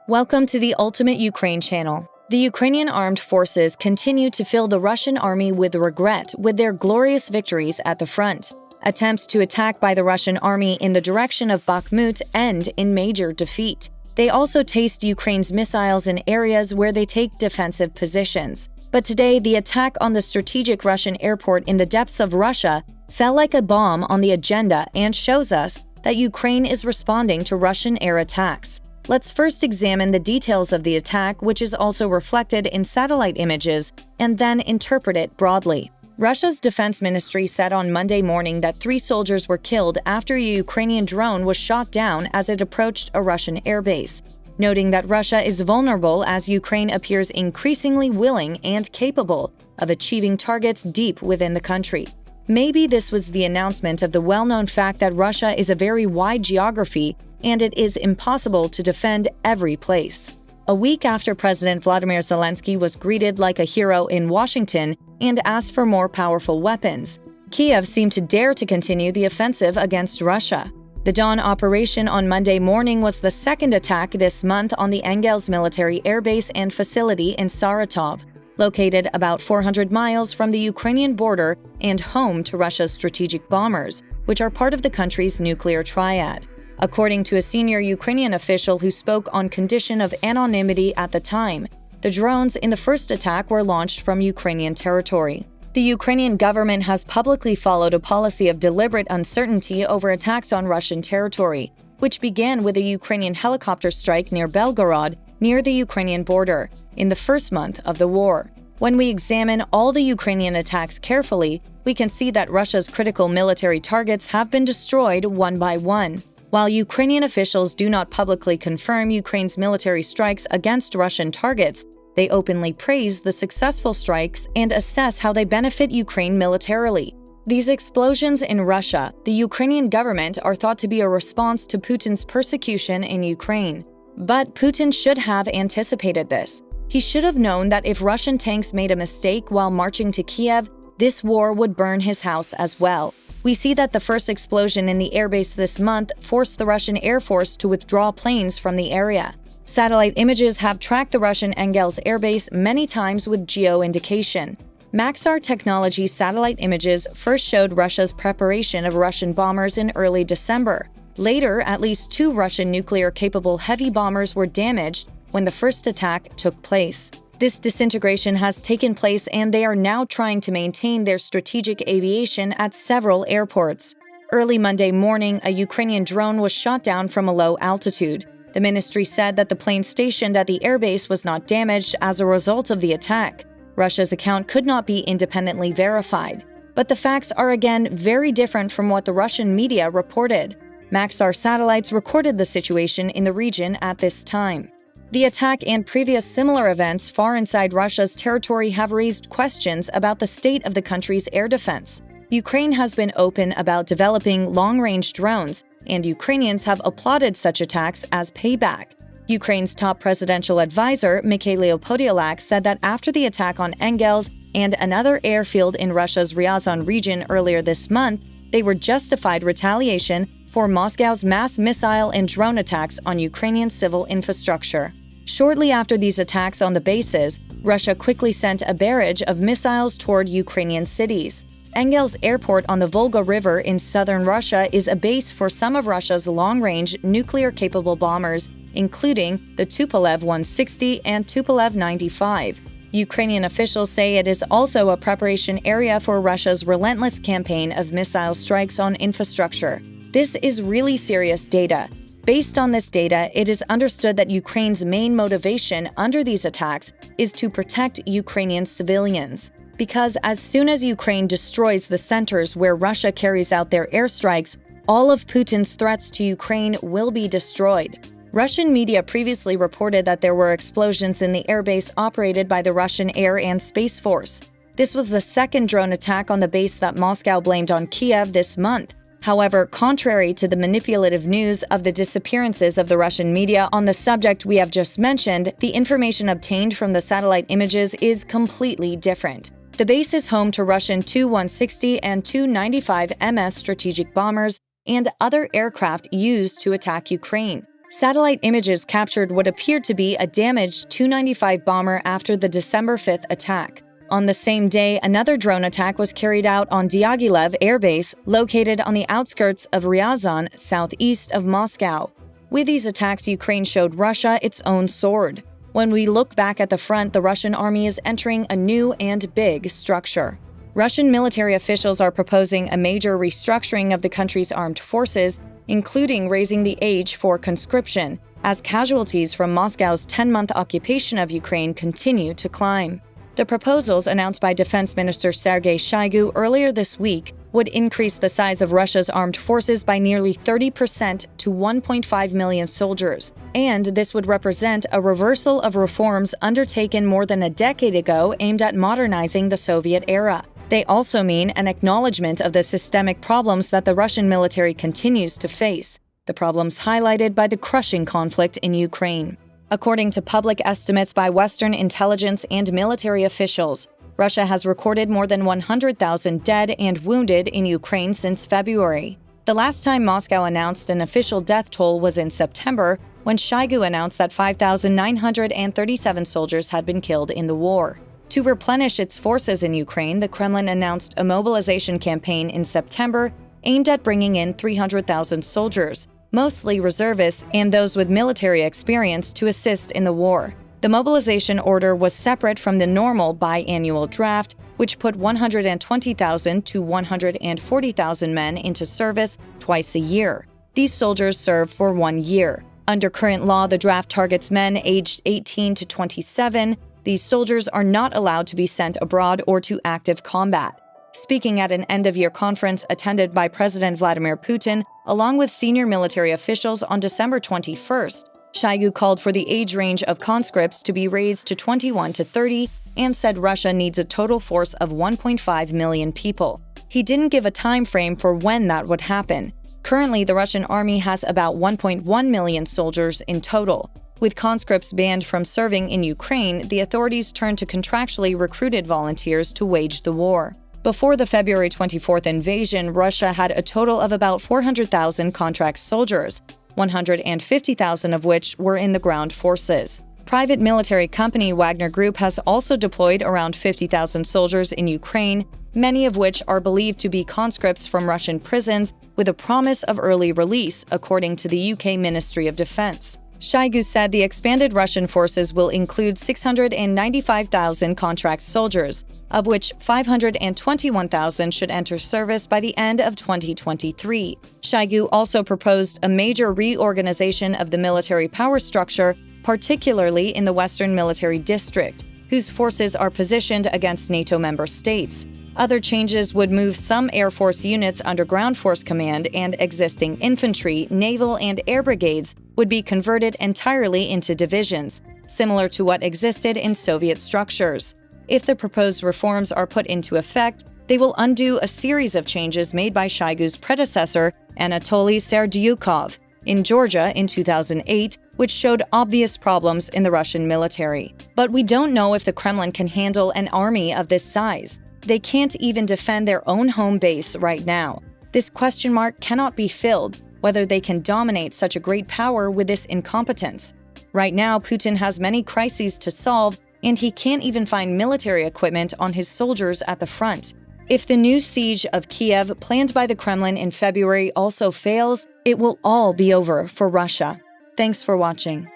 Welcome to the Ultimate Ukraine channel. The Ukrainian armed forces continue to fill the Russian army with regret with their glorious victories at the front. Attempts to attack by the Russian army in the direction of Bakhmut end in major defeat. They also taste Ukraine's missiles in areas where they take defensive positions. But today, the attack on the strategic Russian airport in the depths of Russia fell like a bomb on the agenda and shows us that Ukraine is responding to Russian air attacks. Let's first examine the details of the attack, which is also reflected in satellite images, and then interpret it broadly. Russia's defense ministry said on Monday morning that 3 soldiers were killed after a Ukrainian drone was shot down as it approached a Russian airbase, noting that Russia is vulnerable as Ukraine appears increasingly willing and capable of achieving targets deep within the country. Maybe this was the announcement of the well-known fact that Russia is a very wide geography and it is impossible to defend every place. A week after President Vladimir Zelensky was greeted like a hero in Washington and asked for more powerful weapons, Kiev seemed to dare to continue the offensive against Russia. The Dawn operation on Monday morning was the second attack this month on the Engels military airbase and facility in Saratov, located about 400 miles from the Ukrainian border and home to Russia's strategic bombers, which are part of the country's nuclear triad. According to a senior Ukrainian official who spoke on condition of anonymity at the time, the drones in the first attack were launched from Ukrainian territory. The Ukrainian government has publicly followed a policy of deliberate uncertainty over attacks on Russian territory, which began with a Ukrainian helicopter strike near Belgorod, near the Ukrainian border, in the first month of the war. When we examine all the Ukrainian attacks carefully, we can see that Russia's critical military targets have been destroyed one by one. While Ukrainian officials do not publicly confirm Ukraine's military strikes against Russian targets, they openly praise the successful strikes and assess how they benefit Ukraine militarily. These explosions in Russia, the Ukrainian government, are thought to be a response to Putin's persecution in Ukraine. But Putin should have anticipated this. He should have known that if Russian tanks made a mistake while marching to Kiev, this war would burn his house as well. We see that the first explosion in the airbase this month forced the Russian Air Force to withdraw planes from the area. Satellite images have tracked the Russian Engels airbase many times with geo-indication. Maxar Technology satellite images first showed Russia's preparation of Russian bombers in early December. Later, at least 2 Russian nuclear-capable heavy bombers were damaged when the first attack took place. This disintegration has taken place and they are now trying to maintain their strategic aviation at several airports. Early Monday morning, a Ukrainian drone was shot down from a low altitude. The ministry said that the plane stationed at the airbase was not damaged as a result of the attack. Russia's account could not be independently verified. But the facts are again very different from what the Russian media reported. Maxar satellites recorded the situation in the region at this time. The attack and previous similar events far inside Russia's territory have raised questions about the state of the country's air defense. Ukraine has been open about developing long-range drones, and Ukrainians have applauded such attacks as payback. Ukraine's top presidential advisor, Mikhailo Podolyak, said that after the attack on Engels and another airfield in Russia's Ryazan region earlier this month, they were justified retaliation for Moscow's mass missile and drone attacks on Ukrainian civil infrastructure. Shortly after these attacks on the bases, Russia quickly sent a barrage of missiles toward Ukrainian cities. Engels Airport on the Volga River in southern Russia is a base for some of Russia's long-range nuclear-capable bombers, including the Tupolev 160 and Tupolev 95. Ukrainian officials say it is also a preparation area for Russia's relentless campaign of missile strikes on infrastructure. This is really serious data. Based on this data, it is understood that Ukraine's main motivation under these attacks is to protect Ukrainian civilians. Because as soon as Ukraine destroys the centers where Russia carries out their airstrikes, all of Putin's threats to Ukraine will be destroyed. Russian media previously reported that there were explosions in the airbase operated by the Russian Air and Space Force. This was the second drone attack on the base that Moscow blamed on Kiev this month. However, contrary to the manipulative news of the disappearances of the Russian media on the subject we have just mentioned, the information obtained from the satellite images is completely different. The base is home to Russian Tu-160 and Tu-95 MS strategic bombers and other aircraft used to attack Ukraine. Satellite images captured what appeared to be a damaged Tu-95 bomber after the December 5th attack. On the same day, another drone attack was carried out on Diaghilev Air Base, located on the outskirts of Ryazan, southeast of Moscow. With these attacks, Ukraine showed Russia its own sword. When we look back at the front, the Russian army is entering a new and big structure. Russian military officials are proposing a major restructuring of the country's armed forces, including raising the age for conscription, as casualties from Moscow's 10-month occupation of Ukraine continue to climb. The proposals, announced by Defense Minister Sergei Shoigu earlier this week, would increase the size of Russia's armed forces by nearly 30% to 1.5 million soldiers. And this would represent a reversal of reforms undertaken more than a decade ago aimed at modernizing the Soviet era. They also mean an acknowledgement of the systemic problems that the Russian military continues to face, the problems highlighted by the crushing conflict in Ukraine. According to public estimates by Western intelligence and military officials, Russia has recorded more than 100,000 dead and wounded in Ukraine since February. The last time Moscow announced an official death toll was in September, when Shoigu announced that 5,937 soldiers had been killed in the war. To replenish its forces in Ukraine, the Kremlin announced a mobilization campaign in September aimed at bringing in 300,000 soldiers, mostly reservists and those with military experience, to assist in the war. The mobilization order was separate from the normal biannual draft, which put 120,000 to 140,000 men into service twice a year. These soldiers serve for 1 year. Under current law, the draft targets men aged 18 to 27. These soldiers are not allowed to be sent abroad or to active combat. Speaking at an end-of-year conference attended by President Vladimir Putin, along with senior military officials on December 21st, Shoigu called for the age range of conscripts to be raised to 21 to 30 and said Russia needs a total force of 1.5 million people. He didn't give a time frame for when that would happen. Currently, the Russian army has about 1.1 million soldiers in total. With conscripts banned from serving in Ukraine, the authorities turned to contractually recruited volunteers to wage the war. Before the February 24th invasion, Russia had a total of about 400,000 contract soldiers, 150,000 of which were in the ground forces. Private military company Wagner Group has also deployed around 50,000 soldiers in Ukraine, many of which are believed to be conscripts from Russian prisons with a promise of early release, according to the UK Ministry of Defense. Shoigu said the expanded Russian forces will include 695,000 contract soldiers, of which 521,000 should enter service by the end of 2023. Shoigu also proposed a major reorganization of the military power structure, particularly in the Western Military District, whose forces are positioned against NATO member states. Other changes would move some Air Force units under Ground Force Command, and existing infantry, naval, and air brigades would be converted entirely into divisions, similar to what existed in Soviet structures. If the proposed reforms are put into effect, they will undo a series of changes made by Shoigu's predecessor, Anatoly Serdyukov, in Georgia in 2008, which showed obvious problems in the Russian military. But we don't know if the Kremlin can handle an army of this size. They can't even defend their own home base right now. This question mark cannot be filled, whether they can dominate such a great power with this incompetence. Right now, Putin has many crises to solve, and he can't even find military equipment on his soldiers at the front. If the new siege of Kiev planned by the Kremlin in February also fails, it will all be over for Russia. Thanks for watching.